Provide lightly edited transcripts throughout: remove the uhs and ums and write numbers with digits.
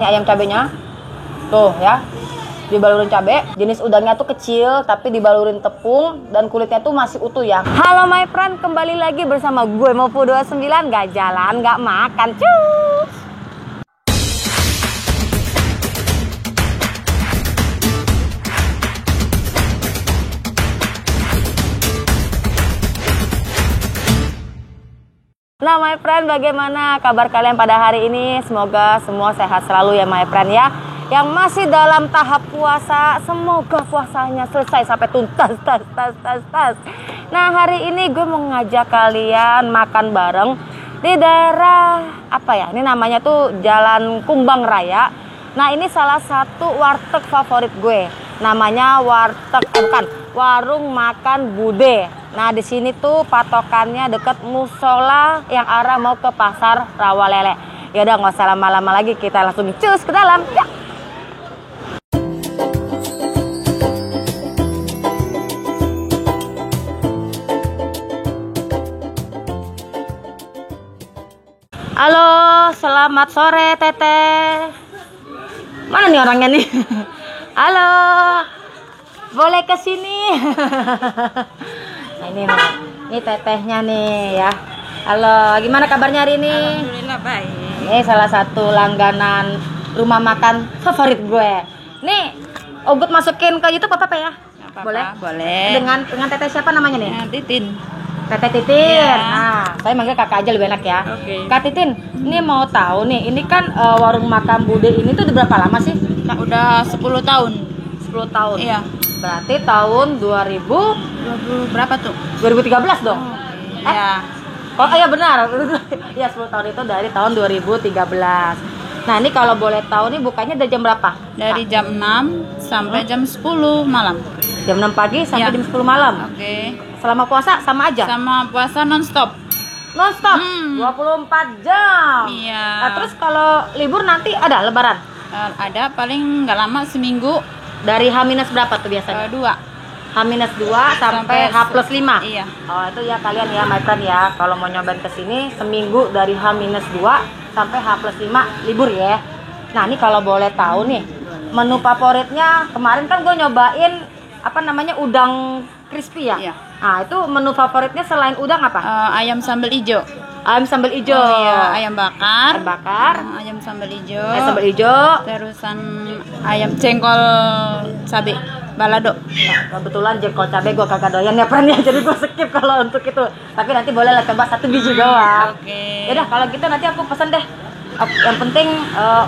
Ini ayam cabenya. Tuh ya. Dibalurin cabe, jenis udangnya tuh kecil tapi dibalurin tepung dan kulitnya tuh masih utuh ya. Halo my friend, kembali lagi bersama gue Mopo 29, gak jalan, gak makan, cus. Nah my friend, bagaimana kabar kalian pada hari ini? Semoga semua sehat selalu ya my friend ya. Yang masih dalam tahap puasa, semoga puasanya selesai sampai tuntas, tas. Nah hari ini gue mau ngajak kalian makan bareng di daerah apa ya? Ini namanya tuh Jalan Kumbang Raya. Nah ini salah satu warteg favorit gue. Namanya warung makan Bude. Nah di sini tuh patokannya deket musola yang arah mau ke pasar Rawalele. Ya udah nggak usah lama-lama lagi, kita langsung cus ke dalam. Ya. Halo, selamat sore Teteh. Mana nih orangnya nih? Halo, boleh ke sini? Nah, ini Tetehnya nih ya. Halo, gimana kabarnya hari ini? Alhamdulillah baik. Ini salah satu langganan rumah makan favorit gue. Nih, Ogut masukin ke YouTube apa ya? Apa-apa, Boleh? boleh. Dengan Teteh siapa namanya nih? Titin. Teteh Titin. Ya. Nah, saya manggil kakak aja lebih enak ya. Oke. Kak Titin, ini mau tahu nih, ini kan warung makan Bude ini tuh udah berapa lama sih? Nah, udah 10 tahun. 10 tahun. Iya. Berarti tahun Berapa tuh? 2013 dong. Iya. Oh iya benar. Ya 10 tahun itu dari tahun 2013. Nah, ini kalau boleh tahu nih bukanya dari jam berapa? Dari jam 6 sampai jam 10 malam. Jam 6 pagi sampai Ya. jam 10 malam. Oke. Selama puasa sama aja? Sama puasa non-stop. Non-stop, 24 jam. Iya. Nah, terus kalau libur nanti ada lebaran? Ada paling nggak lama seminggu. Dari H- berapa tuh biasanya? 2. H-2 sampai H+5. Iya. Oh, itu ya kalian ya, my friend ya. Kalau mau nyobain ke sini seminggu dari H-2 sampai H+5 libur ya. Nah, ini kalau boleh tahu nih, menu favoritnya kemarin kan gue nyobain apa namanya udang crispy ya. Iya. Nah, itu menu favoritnya selain udang apa? Ayam sambal hijau. Ayam sambal hijau. Oh, iya. Ayam bakar. Ayam bakar. Ayam sambal hijau. Ayam sambal hijau. Terusan ayam jengkol cabe balado. Nah, kebetulan jengkol cabai gue kagak doyan ya friend ya, jadi gue skip kalau untuk itu. Tapi nanti boleh lah coba 1 biji doang. Oke. Yaudah kalau gitu nanti aku pesen deh. Yang penting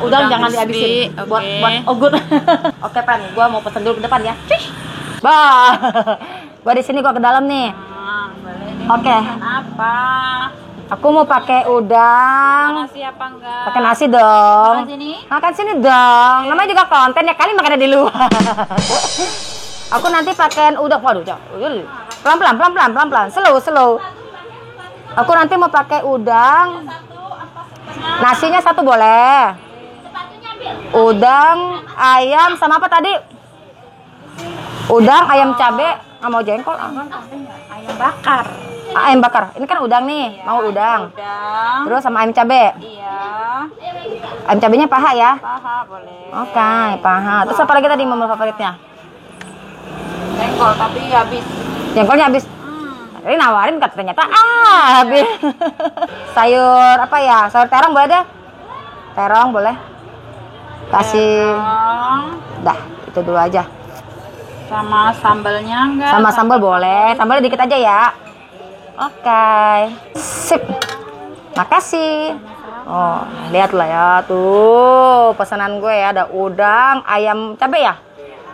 udang jangan crispy. dihabisin. Oke. Buat Ogut. Oke friend, gue mau pesen dulu ke depan ya. Bah. Gue di sini, gue ke dalam nih. Boleh nih. Oke. Pesan apa? Aku mau pakai udang. Nasi apa enggak? Pakai nasi dong. Makan sini? Makan sini dong. Namanya juga konten ya, kali makannya di luar. Aku nanti pakein udang. Waduh, pelan-pelan, slow. Aku nanti mau pakai udang. Nasinya 1 boleh. Udang, ayam sama apa tadi? Udang, ayam cabe, nggak mau jengkol. Ayam bakar. Ayam bakar. Ini kan udang nih, mau udang. Udang. Terus sama ayam cabe. Iya. Ayam cabenya paha ya. Paha boleh. Oke, paha. Terus apa lagi tadi menu favoritnya? Jengkol tapi habis. Jengkolnya habis. Ini nawarin ternyata habis. Sayur apa ya? Sayur terong boleh deh. Terong boleh. Kasih. Dah, itu dulu aja. Sama sambalnya enggak? Sama sambal boleh. Sambalnya dikit aja ya. Oke. Sip. Makasih. Oh, lihatlah ya tuh pesanan gue ya, ada udang, ayam cabe ya.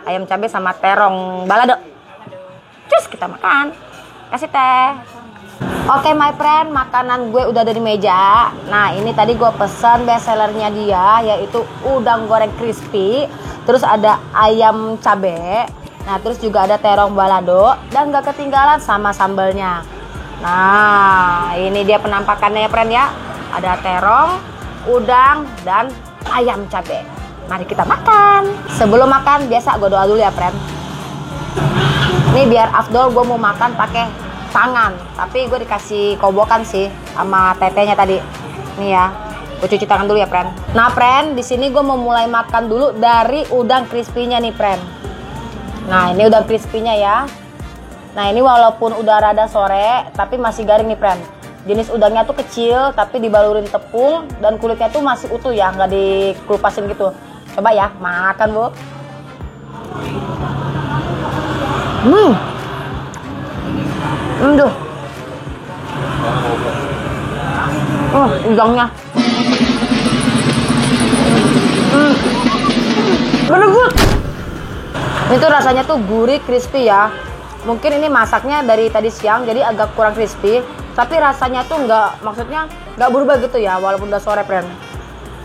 Ayam cabe sama terong balado. Cus, kita makan. Kasih teh. Oke my friend, makanan gue udah ada di meja. Nah ini tadi gue pesan best sellernya dia, yaitu udang goreng crispy. Terus ada ayam cabe. Nah terus juga ada terong balado. Dan gak ketinggalan sama sambalnya. Nah ini dia penampakannya ya friend ya. Ada terong, udang, dan ayam cabe. Mari kita makan. Sebelum makan biasa gue doa dulu ya friend. Ini biar afdol gue mau makan pakai tangan, tapi gue dikasih kobokan sih sama tetenya tadi. Nih ya, Gue cuci tangan dulu ya, friend. Nah, friend, di sini gue mau mulai makan dulu dari udang crispy-nya nih, friend. Nah, ini udang crispy-nya ya. Nah, ini walaupun udah rada sore, tapi masih garing nih, friend. Jenis udangnya tuh kecil, tapi dibalurin tepung dan kulitnya tuh masih utuh ya, nggak dikelupasin gitu. Coba ya, makan bu. Duh. Udangnya. Bener good. Itu rasanya tuh gurih, crispy ya. Mungkin ini masaknya dari tadi siang, jadi agak kurang crispy. Tapi rasanya tuh maksudnya nggak berubah gitu ya, walaupun udah sore, friend.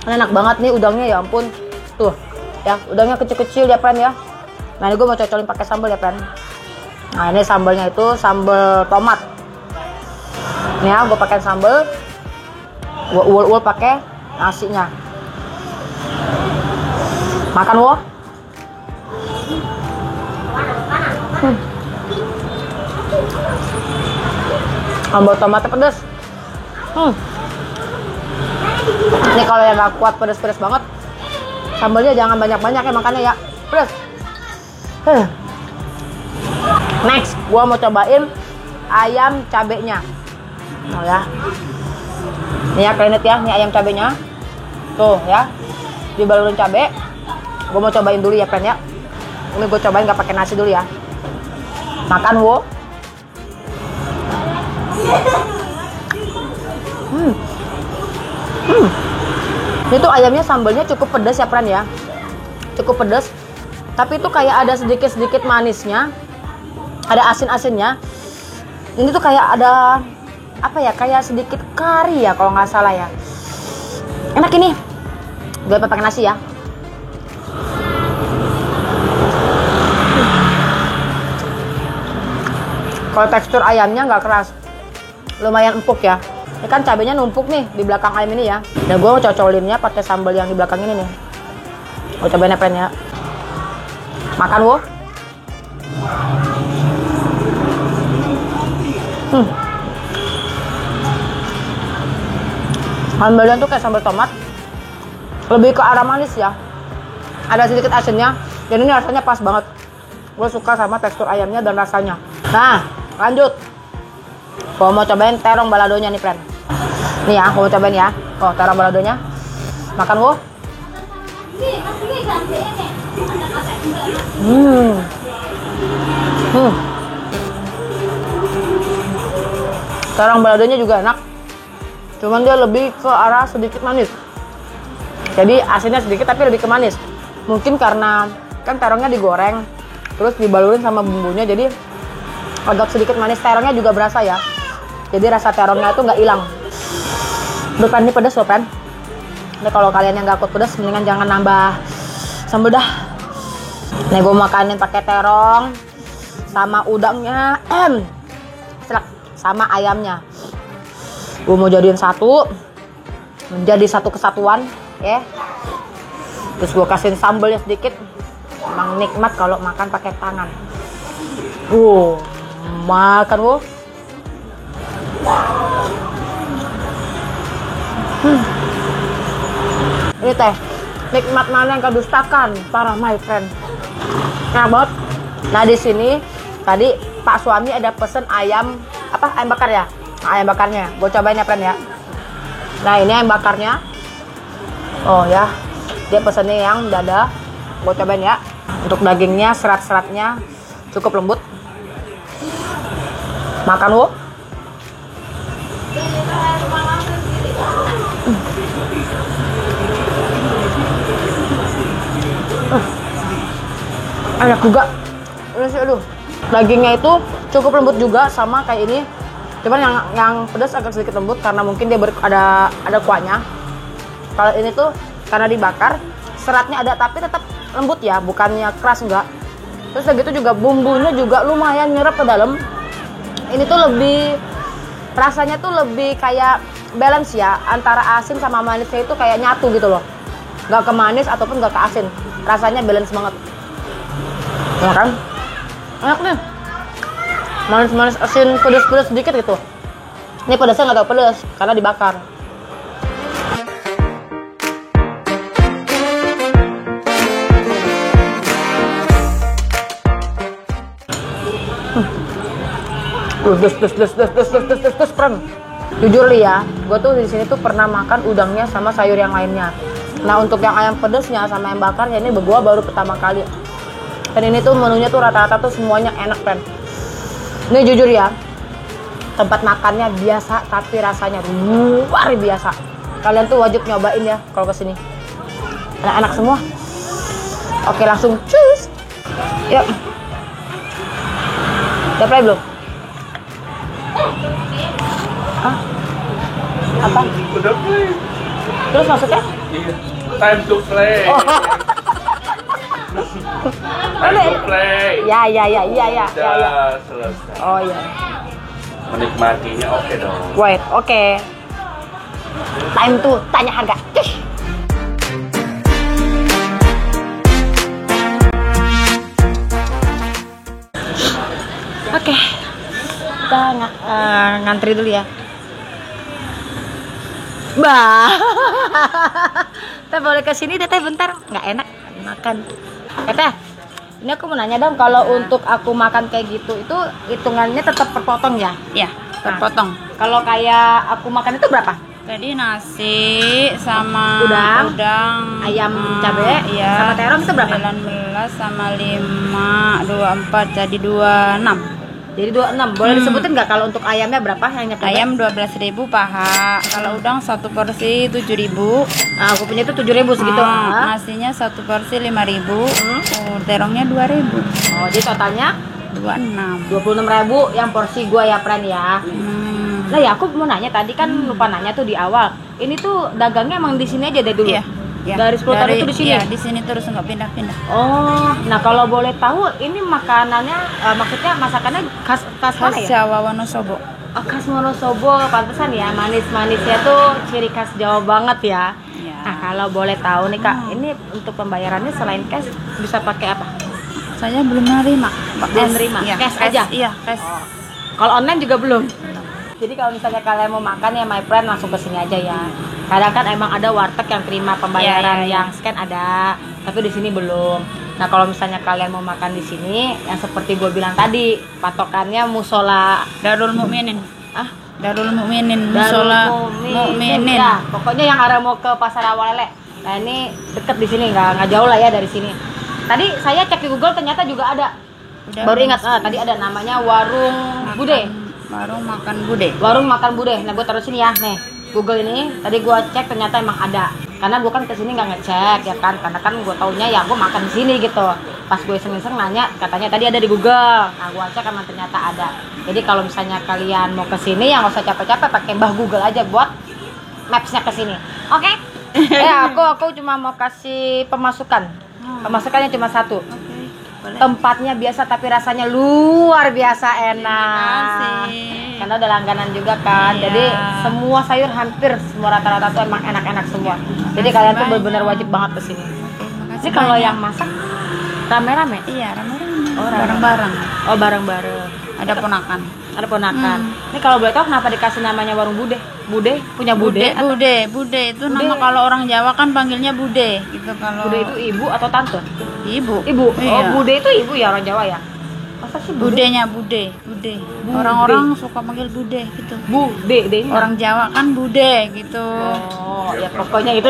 Ini enak banget nih udangnya, ya ampun. Tuh, ya udangnya kecil-kecil ya, friend ya. Nah, ini gue mau cocolin pakai sambal ya, friend. Nah, ini sambalnya itu sambal tomat. Nih ya, gue pakai sambal. Gue ulul pakai nasinya. Makan wo. Sambal tomatnya pedas. Ini kalau yang gak kuat pedas-pedas banget, sambalnya jangan banyak-banyak ya, makannya ya pedas. Next, gua mau cobain ayam cabenya. Oh ya, ini ya, kalian lihat ya, ini ayam cabenya. Tuh ya, dibalurin cabe. Gua mau cobain dulu ya, friend ya. Ini gue cobain gak pakai nasi dulu ya. Makan wo. Ini tuh ayamnya sambalnya cukup pedas ya, friend ya. Cukup pedas. Tapi itu kayak ada sedikit-sedikit manisnya. Ada asin-asinnya. Ini tuh kayak ada apa ya? Kayak sedikit kari ya kalau nggak salah ya. Enak ini. Gue pakai nasi ya. Kalau tekstur ayamnya nggak keras, lumayan empuk ya. Ini kan cabenya numpuk nih di belakang ayam ini ya. Dan gue cocolinnya pakai sambal yang di belakang ini nih. Gue cobain ya, friend ya. Makan wo. Sambalnya tuh kayak sambal tomat, lebih ke arah manis ya. Ada sedikit asinnya, dan ini rasanya pas banget. Gue suka sama tekstur ayamnya dan rasanya. Nah, lanjut. Gue mau cobain terong baladonya nih, friend. Nih ya, gue mau cobain ya. Oh, terong baladonya. Makan wo. Terong baladonya juga enak. Cuman dia lebih ke arah sedikit manis. Jadi asinnya sedikit tapi lebih ke manis. Mungkin karena kan terongnya digoreng, terus dibalurin sama bumbunya, jadi agak sedikit manis. Terongnya juga berasa ya. Jadi rasa terongnya itu nggak hilang. Bukan ini pedas loh, friend. Ini kalau kalian yang nggak kuat pedas, mendingan jangan nambah sambal dah. Nih gue makanin pakai terong sama udangnya, sama ayamnya. Gue mau jadiin satu, menjadi satu kesatuan, ya. Terus gue kasihin sambalnya sedikit. Emang nikmat kalau makan pakai tangan. Makan wo. Ini teh nikmat mana yang kau dustakan, parah my friend. Enak banget. Nah di sini tadi Pak suami ada pesen ayam ayam bakar ya. Nah, ayam bakarnya, gue cobain ya, friend ya. Nah ini ayam bakarnya. Oh ya, dia pesennya yang dada. Gue cobain ya. Untuk dagingnya, serat-seratnya cukup lembut. Makan wo. Enak juga. Ini sih, aduh. Dagingnya itu cukup lembut juga sama kayak ini. Cuman yang pedas agak sedikit lembut karena mungkin dia ada kuahnya. Kalau ini tuh karena dibakar, seratnya ada tapi tetap lembut ya, bukannya keras enggak. Terus begitu juga bumbunya juga lumayan nyerap ke dalam. Ini tuh lebih rasanya tuh lebih kayak balance ya, antara asin sama manisnya itu kayak nyatu gitu loh. Nggak ke manis ataupun nggak ke asin. Rasanya balance banget. Ya kan? Enak nih. Manis-manis, asin, pedas-pedas sedikit gitu. Ini pedasnya nggak terlalu pedas karena dibakar. Terus friend. Jujur li ya, gue tuh di sini tuh pernah makan udangnya sama sayur yang lainnya. Nah untuk yang ayam pedesnya sama ayam bakarnya ini gue baru pertama kali. Dan ini tuh menunya tuh rata-rata tuh semuanya enak friend. Ini jujur ya, tempat makannya biasa tapi rasanya luar biasa. Kalian tuh wajib nyobain ya kalau kesini. Enak-enak semua. Oke langsung cus. Yuk. Udah play belum? Hah? Apa? Udah play. Terus maksudnya? Iya. Time to play. Oh. Time to play. Ya. Udah selesai. Oh iya. Menikmatinya oke dong. Wait, oke. Time to tanya harga. Cus. Oke. Kita ngantri dulu ya. Bah. Teh boleh ke sini Teteh bentar. Nggak enak makan. Teteh, ini aku mau nanya dong, kalau untuk aku makan kayak gitu itu hitungannya tetap perpotong ya? Ya, terpotong. Kalau kayak aku makan itu berapa? Jadi nasi sama Udang, ayam cabe, iya, sama terong itu berapa? 19 sama 5, 24 jadi 26. Jadi 26. Boleh disebutin nggak kalau untuk ayamnya berapa yang nyampe? Ayam 12.000 paha. Kalau udang satu porsi 7.000. Nah, aku punya itu 7.000 segitu. Nasinya satu porsi 5.000. Terongnya 2.000. Oh, jadi totalnya 26. 26.000 yang porsi gua ya, friend ya. Nah, ya aku mau nanya tadi kan lupa nanya tuh di awal. Ini tuh dagangnya emang di sini aja dari dulu. Iya. Ya. Dari 10 tahun itu di sini. Iya, di sini terus nggak pindah-pindah. Oh, nah kalau boleh tahu ini makanannya, maksudnya masakannya khas mana ya? Jawa Wonosobo. Oh, khas Wonosobo, pantesan ya manis-manisnya tuh ciri khas Jawa banget ya. Iya. Nah kalau boleh tahu nih Kak, ini untuk pembayarannya selain cash bisa pakai apa? Saya belum nerima. Belum nerima? Iya, Cash aja? Iya, cash. Kalau online juga belum. Jadi kalau misalnya kalian mau makan ya my friend langsung ke sini aja ya. Kadang kan emang ada warteg yang terima pembayaran Iya. yang scan ada, tapi di sini belum. Nah kalau misalnya kalian mau makan di sini, yang seperti gue bilang tadi, patokannya musola. Darul Mukminin. Ah, Darul Mukminin. Darul Musola Mukminin. Ya, pokoknya yang arah mau ke Pasar Awalele. Nah ini deket di sini, nggak jauh lah ya dari sini. Tadi saya cek di Google ternyata juga ada. Baru ingat, tadi ada namanya Warung Bude. Warung makan Bude. Warung makan Bude. Nah, gue taruh sini ya. Nih, Google ini tadi gue cek ternyata emang ada. Karena gue kan kesini nggak ngecek ya kan. Karena kan gue taunya ya gue makan di sini gitu. Pas gue iseng-iseng nanya, katanya tadi ada di Google. Nah, gue cek emang ternyata ada. Jadi kalau misalnya kalian mau kesini ya nggak usah capek-capek, pakai Mbah Google aja buat maps-nya kesini. Oke? Ya, aku cuma mau kasih pemasukan. Pemasukannya cuma satu. Tempatnya biasa tapi rasanya luar biasa enak. Karena udah langganan juga kan. Iya. Jadi semua sayur hampir semua rata-rata tuh emang enak-enak semua. Jadi kalian tuh benar-benar wajib banget kesini. Ini kalau yang masak rame-rame? Iya, rame-rame. Oh, bareng-bareng. Oh, bareng-bareng. Ada ponakan. Ada ponakan. Ini kalau boleh tahu kenapa dikasih namanya Warung Bude? Bude punya Bude? Bude itu nama kalau orang Jawa kan panggilnya Bude gitu. Kalau Bude itu ibu atau tante? ibu. Ibu. Oh, Iya. Bude itu ibu ya orang Jawa ya? Masa sih Bude? Budenya Bude. Orang-orang suka panggil Bude gitu. Bude, Orang Jawa kan Bude gitu. Oh, ya pokoknya itu.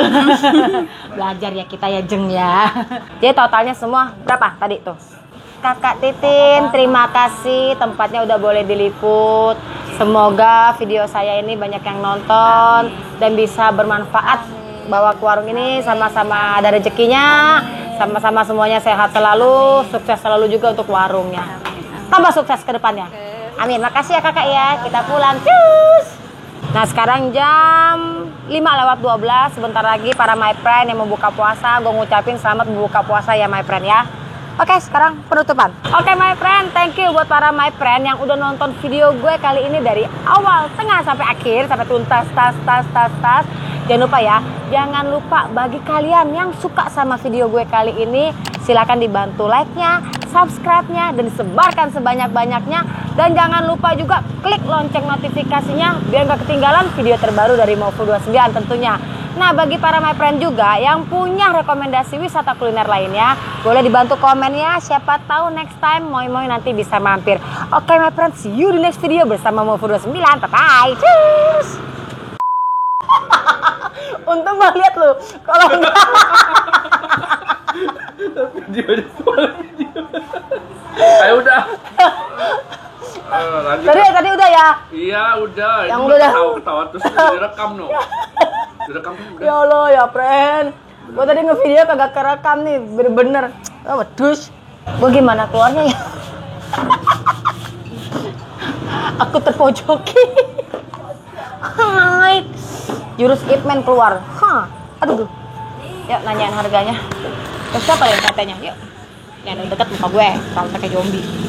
Belajar ya kita ya Jeng ya. Jadi totalnya semua berapa tadi tuh? Kakak Titin, terima kasih tempatnya udah boleh diliput. Semoga video saya ini banyak yang nonton dan bisa bermanfaat. Bawa ke warung ini sama-sama ada rezekinya, sama-sama semuanya sehat selalu, sukses selalu juga untuk warungnya. Tambah sukses ke depannya. Amin. Makasih ya kakak ya. Kita pulang. Cus. Nah sekarang jam 5:12, sebentar lagi para my friend yang mau buka puasa, gue ngucapin selamat berbuka puasa ya my friend ya. Oke, sekarang penutupan. Oke my friend, thank you buat para my friend yang udah nonton video gue kali ini dari awal, tengah sampai akhir, sampai tuntas, tas. Jangan lupa ya, jangan lupa bagi kalian yang suka sama video gue kali ini, silakan dibantu like-nya, subscribe-nya, dan disebarkan sebanyak-banyaknya. Dan jangan lupa juga klik lonceng notifikasinya biar gak ketinggalan video terbaru dari Maufu 29 tentunya. Nah, bagi para my friend juga yang punya rekomendasi wisata kuliner lainnya, boleh dibantu komen ya. Siapa tahu next time Moi nanti bisa mampir. Oke my friend, see you di next video bersama Mofu29. Bye-bye. Cheers. Untung gak lihat lu. Kalau enggak Ayo udah. Lanjut. Tadi udah ya. Iya udah. Yang Ini udah. ketawa terus direkam no. Direkam udah. Ya Allah ya friend. Gua tadi ngevideo kagak kerekam nih, bener-bener. Oh, wedus. Gua gimana keluarnya ya? Aku terpojoki. Hai. Jurus Ip Man keluar. Hah. Aduh. Yuk nanyain harganya. Terus siapa yang katanya? Yuk. Yang deket muka gue, kalau pakai zombie.